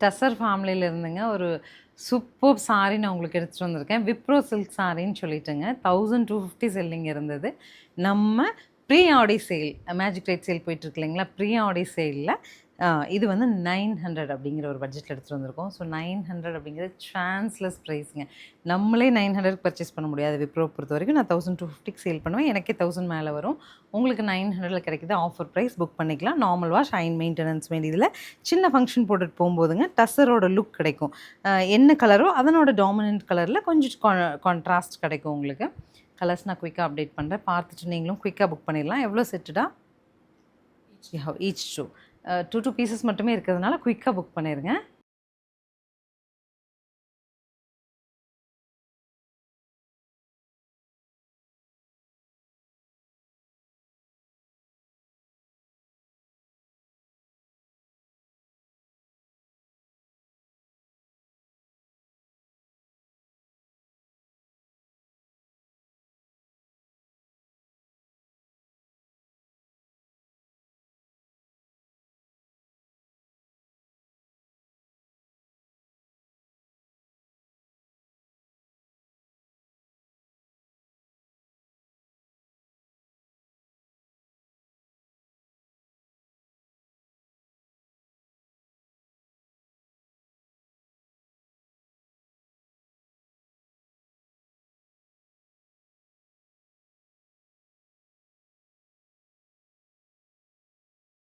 டசர் ஃபேமிலியில் இருந்துங்க ஒரு சூப்பர் சாரீ நான் உங்களுக்கு எடுத்துகிட்டு வந்திருக்கேன். விப்ரோ சில்க் சாரின்னு சொல்லிட்டுங்க 1250 செல்லிங் இருந்தது. நம்ம ப்ரீ ஆடி சேல் மேஜிக் ரேட் சேல் போயிட்டுருக்கு இல்லைங்களா, ப்ரீ ஆடி சேலில் இது வந்து 900 அப்படிங்கிற ஒரு பட்ஜெட்டில் எடுத்துகிட்டு வந்திருக்கோம். ஸோ 900 அப்படிங்கிறது சான்ஸ்லெஸ் ப்ரைஸுங்க. நம்மளே 900க்கு பர்ச்சேஸ் பண்ண முடியாது. விப்ரோ பொறுத்த வரைக்கும் நான் 1250க்கு சேல் பண்ணுவேன். எனக்கே 1000 மேலே வரும். உங்களுக்கு 900ல் கிடைக்குது. ஆஃபர் ப்ரைஸ், புக் பண்ணிக்கலாம். நார்மல் வாஷ், அயன் மெயின்டெனன்ஸ் வேண்டியதில் சின்ன ஃபங்க்ஷன் போட்டுட்டு போகும்போதுங்க டசரோட லுக் கிடைக்கும். என்ன கலரோ அதனோட டாமினன்ட் கலரில் கொஞ்சம் கான்ட்ராஸ்ட் கிடைக்கும் உங்களுக்கு. கலர்ஸ் நான் குயிக்காக அப்டேட் பண்ணுறேன், பார்த்துட்டு நீங்களும் குயிக்காக புக் பண்ணிடலாம். எவ்வளோ செட்டுடா? ஈச் 2 பீசஸ் மட்டுமே இருக்கிறதுனால குயிக்காக புக் பண்ணிடுங்க.